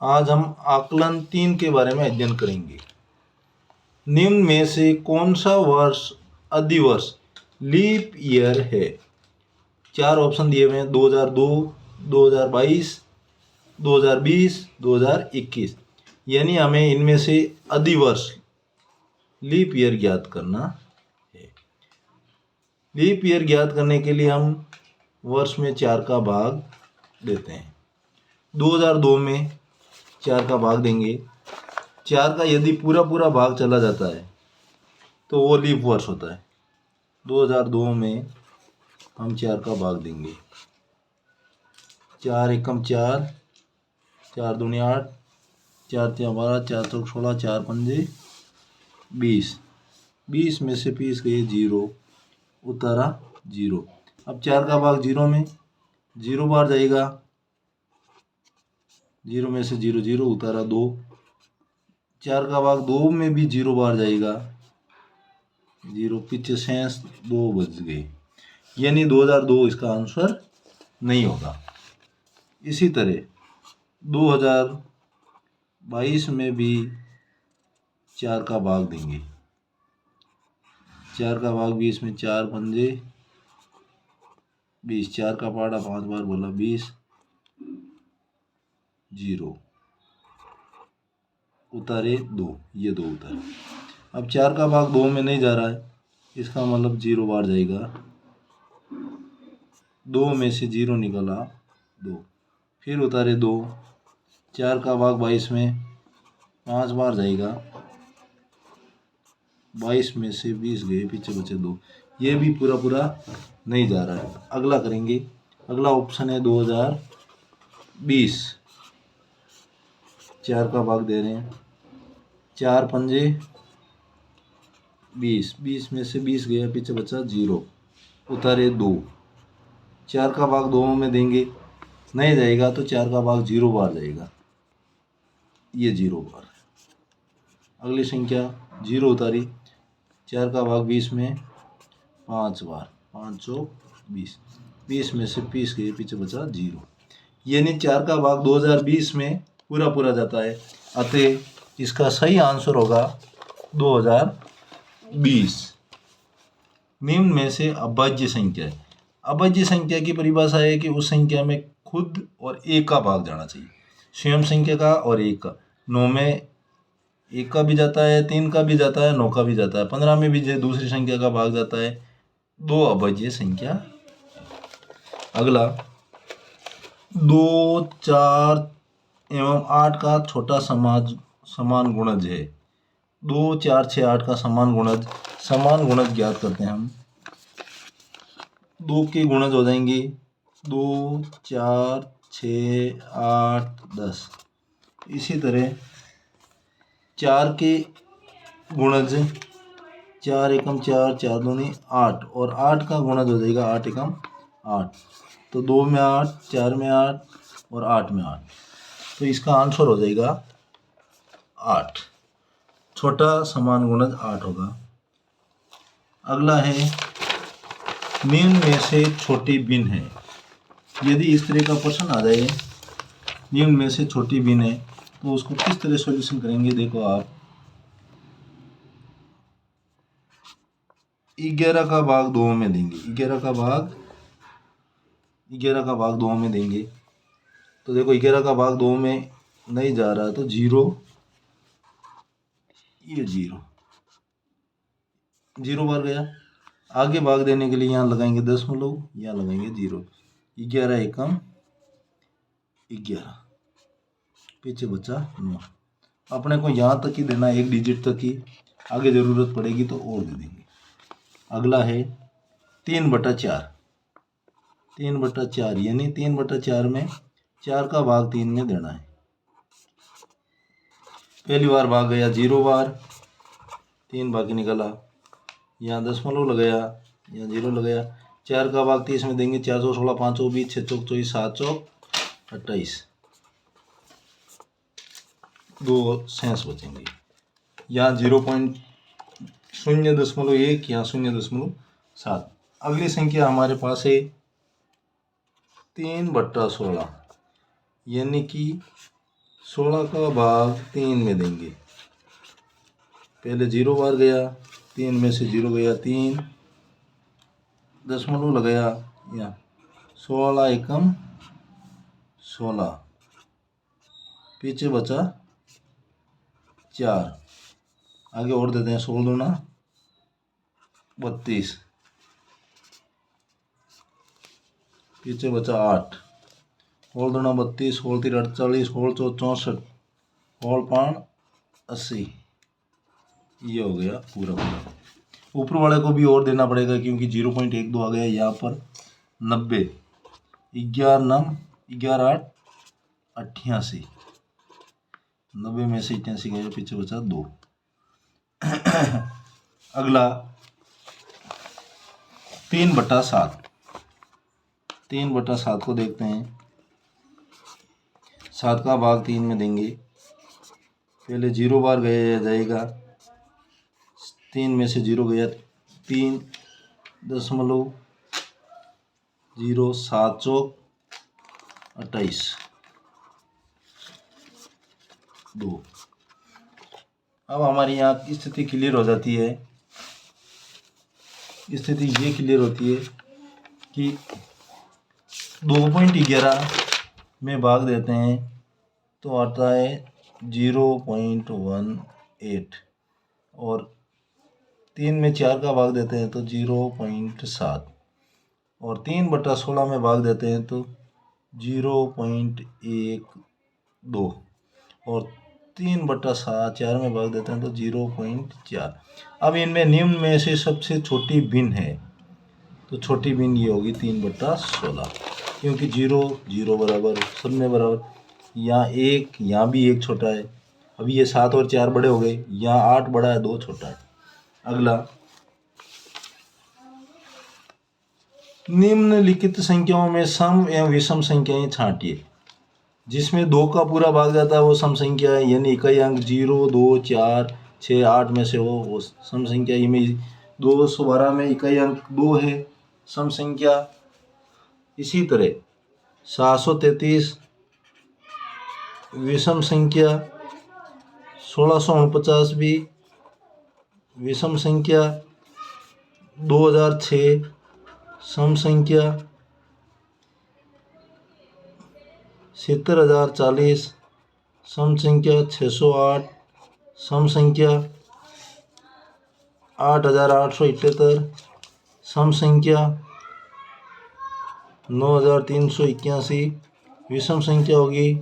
आज हम आकलन 3 के बारे में अध्ययन करेंगे। निम्न में से कौन सा वर्ष अधिवर्ष लीप ईयर है? 4 ऑप्शन दिए हुए हैं, 2002, 2022, 2020, 2021। यानी हमें इनमें से अधिवर्ष लीप ईयर ज्ञात करना है। लीप ईयर ज्ञात करने के लिए हम वर्ष में 4 का भाग देते हैं। 2002 में 4 का भाग देंगे। 4 का यदि पूरा पूरा भाग चला जाता है तो वो लीप वर्ष होता है। 2002 में हम 4 का भाग देंगे। 4 एकम 4, 4 दूनी 8, 4 तिया 12, 4 चौक 16, 4 पंजे 20। 20 में से 20 गए 0, उतारा 0। अब 4 का भाग 0 में 0 बार जाएगा, 0 में से 0 0, उतारा 2। 4 का भाग 2 में भी 0 बार जाएगा, 0 पीछे शेष 2 बच गए। यानी 2002 इसका आंसर नहीं होगा। इसी तरह 2022 में भी 4 का भाग देंगे। 4 का भाग 20 में 4 पंजे 20, 4 का पाड़ा 5 बार बोला 20, 0 उतारे 2, ये 2 उतारे। अब 4 का भाग 2 में नहीं जा रहा है, इसका मतलब 0 बार जाएगा, 2 में से 0 निकला 2, फिर उतारे 2। 4 का भाग 22 में 5 बार जाएगा, 22 में से 20 गए, पीछे बचे 2। ये भी पूरा पूरा नहीं जा रहा है। अगला करेंगे। अगला ऑप्शन है 2020। 4 का भाग दे रहे हैं, 4 पंजे 20, 20 में से 20 गया, पीछे बचा 0, उतारे 2। 4 का भाग 2 में देंगे, नहीं जाएगा तो 4 का भाग 0 बार जाएगा, ये 0 बार। अगली संख्या 0 उतारी, 4 का भाग 20 में 5 बार, 5 चौक 20, 20 में से 20 गए, पीछे बचा 0। यानी 4 का भाग 2020 में पूरा पूरा जाता है। अतः इसका सही आंसर होगा 2020। निम्न में से अभाज्य संख्या है। अभाज्य संख्या की परिभाषा है कि उस संख्या में खुद और एक का भाग जाना चाहिए। स्वयं संख्या का और एक का। 9 में 1 का भी जाता है, 3 का भी जाता है, 9 का भी जाता है, 15 में भी दूसरी संख्या का भाग जाता है। 2 अभाज्य संख्या। अगला 2, 4 एवं 8 का छोटा समान गुणज है। 2, 4, 6, 8 का समान गुणज ज्ञात करते हैं हम। 2 के गुणज हो जाएंगे 2, 4, 6, 8, 10। इसी तरह 4 के गुणज 4 एकम 4, 4 दूनी 8, और 8 का गुणज हो जाएगा 8 एकम 8। तो 2 में 8, 4 में 8 और 8 में 8, तो इसका आंसर हो जाएगा 8। छोटा समान गुणज 8 होगा। अगला है निम्न में से छोटी भिन्न है। यदि इस तरह का प्रश्न आ जाए, निम्न में से छोटी भिन्न है, तो उसको किस तरह सॉल्यूशन करेंगे? देखो आप, 11 का भाग 2 में देंगे। 11 का भाग 2 में देंगे, तो देखो 11 का भाग 2 में नहीं जा रहा, तो 0, ये 0 बार गया। आगे भाग देने के लिए यहाँ लगाएंगे दशमलव, यहाँ लगाएंगे 0। 11 एकम 11, पीछे बचा 9। अपने को यहाँ तक ही देना, एक डिजिट तक ही, आगे ज़रूरत पड़ेगी तो और दे देंगे। अगला है 3/4। 3/4 यानी 3/4 में 4 का भाग 3 में देना है। पहली बार भाग गया 0 बार, 3 बाकी निकला, यहाँ दशमलव लगाया, यहाँ 0 लगाया। 4 का भाग 30 में देंगे, 4 चौक 16, 5 चौक 20, 6 चौक 24, 7 चौक 28, 2 शेष बचेंगे। यहाँ 0.0.1, यहाँ 0.7। अगली संख्या हमारे पास है 3/16, यानी कि 16 का भाग 3 में देंगे। पहले 0 बार गया, 3 में से 0 गया 3, दशमलव लगाया या 16 एकम 16, पीछे बचा 4, आगे और देते हैं 16 दूना 32, पीछे बचा 8, 16 दूना 32, 16 तीन 48, 16 चौ 64, 16 पाँच 80। ये हो गया पूरा पूरा। ऊपर वाले को भी और देना पड़ेगा क्योंकि 0.12 आ गया यहाँ पर 90, 11 नम 11 8 88, 90 में से 88 गया, पीछे बचा 2। अगला 3/7, 3/7 को देखते हैं। 7 का भाग 3 में देंगे। पहले 0 बार गया जाएगा, 3 में से 0 गया 3, दशमलव 0, 7 चौक 28, 2। अब हमारी यहाँ की स्थिति क्लियर हो जाती है। स्थिति ये क्लियर होती है कि 2.11 में भाग देते हैं तो आता है 0.18, और 3 में 4 का भाग देते हैं तो 0.7, और 3/16 में भाग देते हैं तो 0.12, और 3/4 में भाग देते हैं तो 0.4। अब इनमें निम्न में से सबसे छोटी भिन्न है, तो छोटी भिन्न ये होगी 3/16, क्योंकि 0 0 बराबर, सब में बराबर। यहाँ 1, यहाँ भी 1 छोटा है। अभी ये 7 और 4 बड़े हो गए, यहाँ 8 बड़ा है, 2 छोटा है। अगला, निम्नलिखित संख्याओं में सम एवं विषम संख्याएं छांटिए। जिसमें 2 का पूरा भाग जाता है वो सम संख्या है, यानी इकाई अंक 0 2 4 6 8 में से वो सम संख्या। इनमें 212 में इकाई अंक 2 है, सम संख्या। इसी तरह 733 विषम संख्या, 1649 भी विषम संख्या, 2006 सम संख्या, 70,040 सम संख्या, 608 सम संख्या, 8,878 सम संख्या, 9,381 विषम संख्या होगी,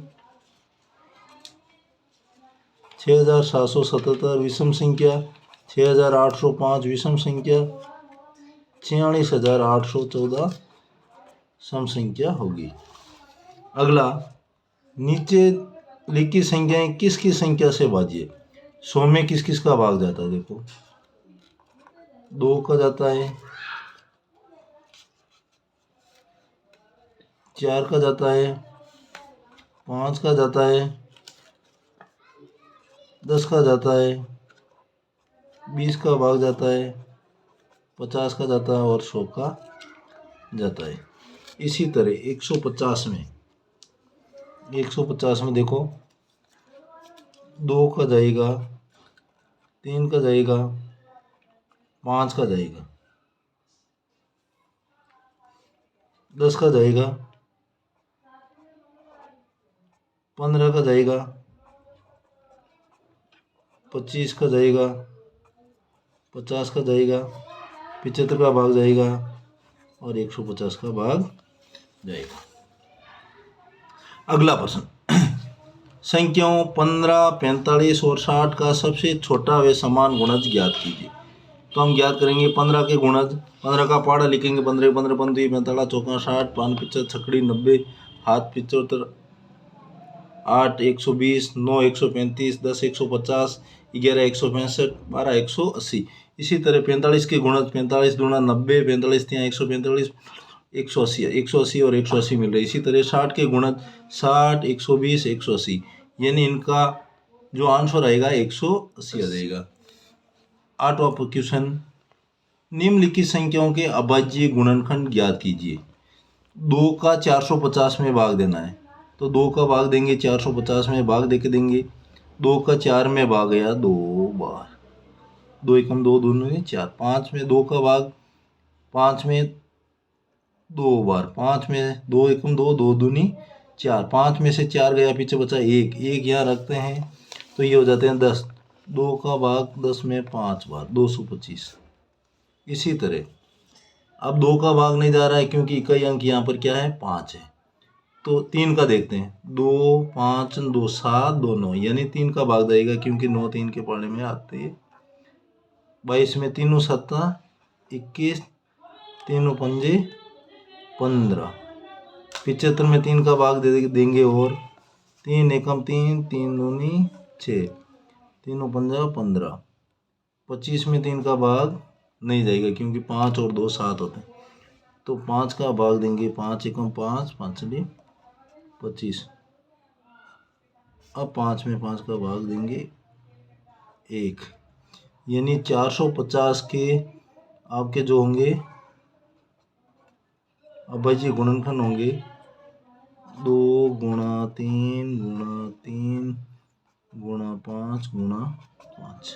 6,777 विषम संख्या, 6,805 विषम संख्या, 46,814 सम संख्या होगी। अगला, नीचे लिखी संख्याएं किसकी संख्या से भाजिए। 100 में किस किस का भाग जाता है, देखो 2 का जाता है, 4 का जाता है, 5 का जाता है, 10 का जाता है, 20 का भाग जाता है, 50 का जाता है और 100 का जाता है। इसी तरह 150 में देखो 2 का जाएगा, 3 का जाएगा, 5 का जाएगा, 10 का जाएगा, 15 का जाएगा, 25 का जाएगा, 50 का जाएगा, 75 का भाग जाएगा और 150 का भाग जाएगा। अगला प्रश्न, संख्याओं 15, 45 और 60 का सबसे छोटा व समान गुणज ज्ञात कीजिए। तो हम ज्ञात करेंगे 15 के गुणज। 15 का पाड़ा लिखेंगे, 15 15 15 45 चौका 60 5 55 छकड़ी 90 हाथ 75 8 120 9 135 10 150 11 165 12 180। इसी तरह 45 के गुणज 45 दूना 90 45 तिया 145 180 180 और 180 मिल रहे। इसी तरह 60 के गुणज 60 120 180, यानी इनका जो आंसर आएगा 180 आ जाएगा। 8वां क्वेश्चन, निम्नलिखित संख्याओं के अभाज्य गुणनखंड ज्ञात कीजिए। 2 का 450 में भाग देना है, तो 2 का भाग देंगे 450 में, भाग दे के देंगे 2 का 4 में भाग गया 2 बार, 2 एकम 2 दूनी 4, 5 में 2 का भाग 5 में 2 बार, 5 में 2 एकम 2, 2 दूनी 4, 5 में से 4 गया, पीछे बचा 1, 1 यहाँ रखते हैं तो ये हो जाते हैं 10, 2 का भाग 10 में 5 बार, 225। इसी तरह अब 2 का भाग नहीं जा रहा है क्योंकि इकाई अंक यहाँ पर क्या है 5 है, तो 3 का देखते हैं, 2 5 2 7 2 9, यानी 3 का भाग जाएगा क्योंकि 9 3 के पढ़ने में आते हैं। 22 में 3 7 21, 3 पंजे 15, 75 में 3 का भाग देंगे और 3 एकम 3, 3 दूनी 6, 3 पंजा 15, 25 में 3 का भाग नहीं जाएगा क्योंकि 5 और 2 7 होते हैं, तो 5 का भाग देंगे, 5 एकम 5, 5 25। अब 5 में 5 का भाग देंगे 1, यानी 450 के आपके जो होंगे अभाज्य गुणनखंड होंगे 2 गुणा 3 गुणा 3 गुणा 5 गुणा 5,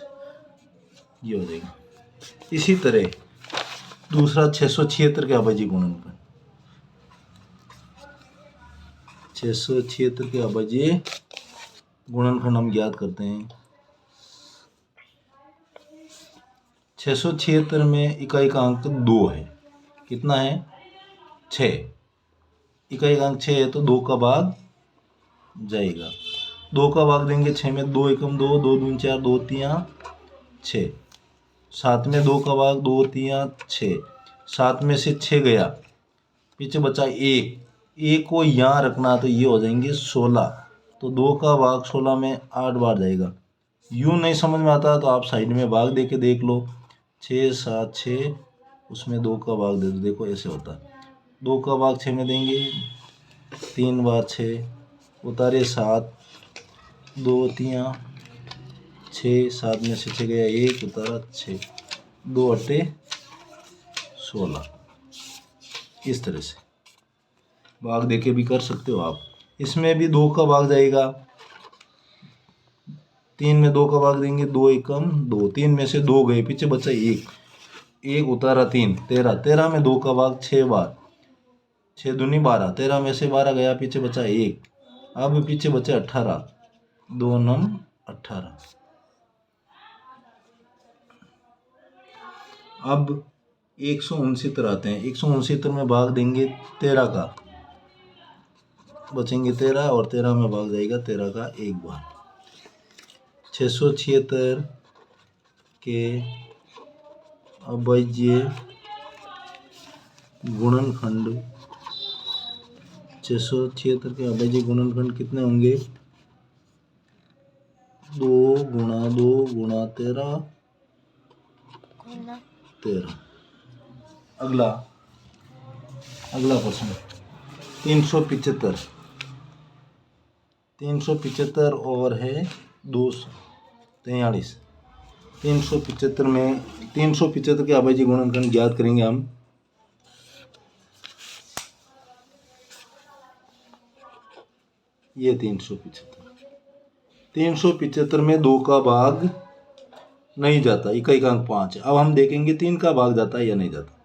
ये हो जाएगा। इसी तरह दूसरा 676 के अभाज्य गुणनखंड, 676 के अभाज्य गुणनखंड हम ज्ञात करते हैं। 676 में इकाई का अंक 2 है, कितना है 6, इकाई का अंक 6 है तो 2 का भाग जाएगा, 2 का भाग देंगे 6 में, 2 एकम 2, 2 दूनी 4, 2 तिया 6, 7 में 2 का भाग 2 तिया 6, 7 में से 6 गया, पीछे बचा 1, 1 को यहाँ रखना तो ये हो जाएंगे 16, तो 2 का भाग 16 में 8 बार जाएगा। यूँ नहीं समझ में आता तो आप साइड में भाग दे के देख लो, 6 7 6, उसमें 2 का भाग दे दो, देखो ऐसे होता है, 2 का भाग 6 में देंगे, 3 बार 6 उतारे 7, 2 तिया 6, 7 में से 6 गया 1 उतारा 6, 2 अट्टे 16। इस तरह से भाग दे के भी कर सकते हो आप। इसमें भी 2 का भाग जाएगा, 3 में 2 का भाग देंगे, 2 एकम 2, 3 में से 2 गए, पीछे बचा 1, 1 उतारा 3 13, 13 में 2 का भाग 6 बार, 6 दूनी 12, 13 में से 12 गया, पीछे बचा 1, अब पीछे बचे 18, 2 9 18। अब 169 आते हैं, 169 में भाग देंगे 13 का, बचेंगे 13 और 13 में भाग जाएगा 13 का एक बार। 676 के अभाज्य गुणनखंड, 676 के अभाज्य गुणनखंड कितने होंगे, 2 गुणा 2 गुणा 13 13। अगला प्रश्न 375, 375 और है 243। 375 में 375 के अभाज्य गुणनखंड ज्ञात करेंगे हम। ये 375 में 2 का भाग नहीं जाता, इकाई का अंक 5 है। अब हम देखेंगे 3 का भाग जाता है या नहीं जाता।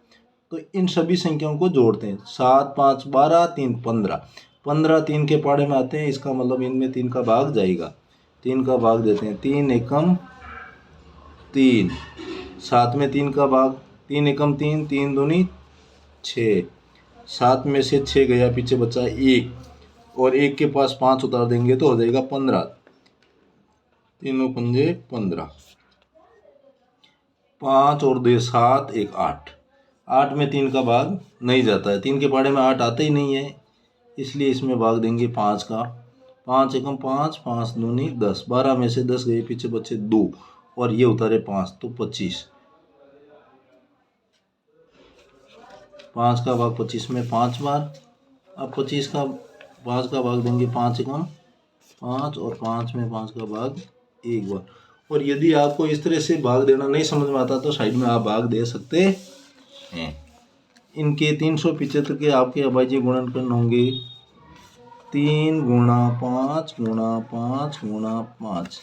तो इन सभी संख्याओं को जोड़ते हैं, 7 5 12 3 15, 15 3 के पाड़े में आते हैं, इसका मतलब इनमें 3 का भाग जाएगा। 3 का भाग देते हैं, 3 एकम 3, 7 में 3 का भाग, 3 एकम 3, 3 दूनी 6, 7 में से 6 गया, पीछे बचा 1 और 1 के पास 5 उतार देंगे तो हो जाएगा 15, 3 पंजे 15, 5 और 2 7 1 8, 8 में 3 का भाग नहीं जाता है, 3 के पाड़े में 8 आते ही नहीं है, इसलिए इसमें भाग देंगे 5 का, 5 एकम 5, 5 दूनी 10, 12 में से 10 गए, पीछे बचे 2 और ये उतारे 5 तो 25, 5 का भाग 25 में 5 बार। अब 5 का भाग देंगे, 5 एकम 5 और 5 में 5 का भाग एक बार। और यदि आपको इस तरह से भाग देना नहीं समझ में आता तो साइड में आप भाग दे सकते हैं। इनके 375 के आपके अभाज्य गुणनखंड होंगे 3 गुणा 5 गुणा 5 गुणा 5।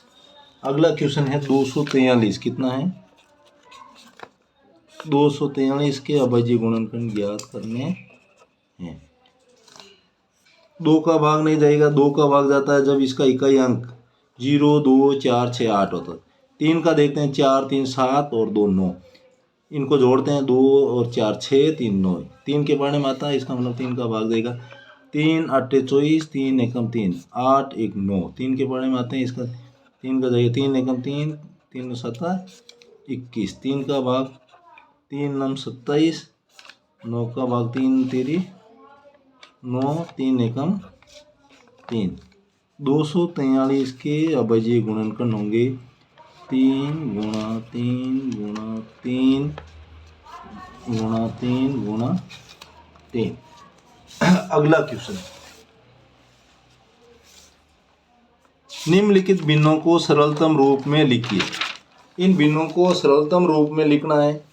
अगला क्वेश्चन है 243। कितना है? 243 के अभाज्य गुणनखंड ज्ञात करने हैं। 2 का भाग नहीं जाएगा, 2 का भाग जाता है जब इसका इकाई अंक 0 2 4 6 8 होता है। 3 का देखते हैं, 4 3 7 और 2 9। इनको जोड़ते हैं, 2 और 4 6 3 9। 3 के बारे में आता है, इसका मतलब 3 का भाग देगा। 3 8 24, 3 एकम 3 8 1 9। 3 के बारे में आते हैं, इसका 3 का जाएगा 3 एकम 3 3 7 21। 3 का भाग 3 9 27, 9 का भाग 3 3 9, 3 एकम 3। 243 के अभाज्य गुणनखंड होंगे 3 गुणा 3 गुणा 3 गुणा 3 गुणा 3। अगला क्वेश्चन, निम्नलिखित भिन्नों को सरलतम रूप में लिखिए। इन भिन्नों को सरलतम रूप में लिखना है,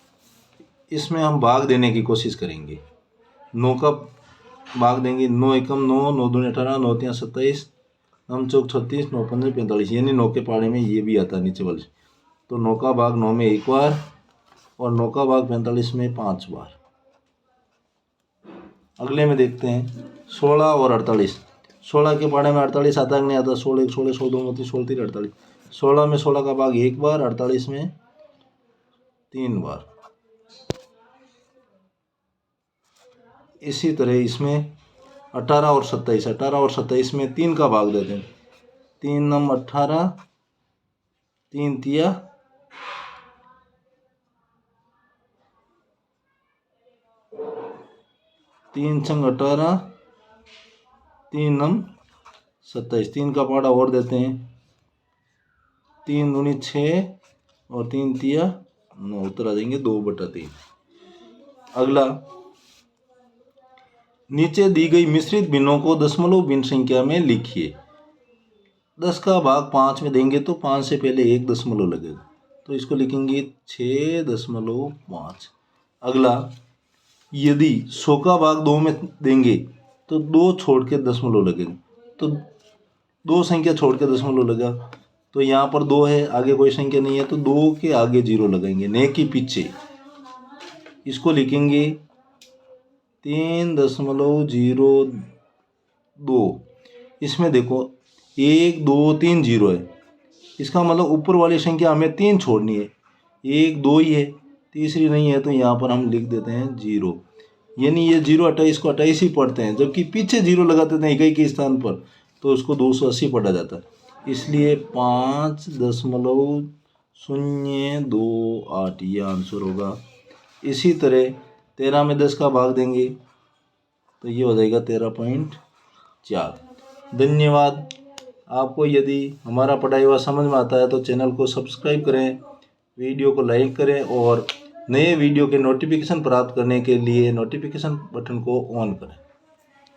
इसमें हम भाग देने की कोशिश करेंगे। 9 का भाग देंगे, 9 एकम 9, 9 दूनी 18, 9 3 27, 9 चौक 36, 9 15 45। यानी 9 के पारे में ये भी आता है नीचे वाले। तो 9 का भाग 9 में एक बार और 9 का भाग 45 में 5 बार। अगले में देखते हैं 16 और 48। 16 के पारे में 48 आता है नहीं आता? 16 1 16, 16 2 29, 16 3 48। 16 में 16 का भाग एक बार, 48 में 3 बार। इसी तरह इसमें 18 और 27। 18 और 27 में 3 का भाग देते हैं। 3 9 18, 3 तिया 3 संग 18, 3 9 27। 3 का पाड़ा और देते हैं, 3 दूनी 6 और 3 तिया 9। उत्तर आ जाएंगे 2/3। अगला, नीचे दी गई मिश्रित भिन्नों को दशमलव भिन्न संख्या में लिखिए। 10 का भाग 5 में देंगे तो 5 से पहले एक दशमलव लगेगा, तो इसको लिखेंगे 6.5। अगला, यदि 100 का भाग 2 में देंगे तो 2 छोड़ के दशमलव लगेगा, तो 2 संख्या छोड़ के दशमलव लगा। तो यहाँ पर 2 है, आगे कोई संख्या नहीं है, तो 2 के आगे 0 लगाएंगे, ने की पीछे। इसको लिखेंगे 3.02। इसमें देखो 1 2 3 0 है, इसका मतलब ऊपर वाली संख्या हमें 3 छोड़नी है। 1 2 ही है, तीसरी नहीं है, तो यहाँ पर हम लिख देते हैं 0। यानी ये 0 28 को 28 ही पढ़ते हैं, जबकि पीछे 0 लगाते थे इकाई के स्थान पर, तो उसको 280 पढ़ा जाता है। इसलिए 5.028 ये आंसर होगा। इसी तरह 13 में 10 का भाग देंगे तो ये हो जाएगा 13.4। धन्यवाद। आपको यदि हमारा पढ़ाई हुआ समझ में आता है तो चैनल को सब्सक्राइब करें, वीडियो को लाइक करें और नए वीडियो के नोटिफिकेशन प्राप्त करने के लिए नोटिफिकेशन बटन को ऑन करें।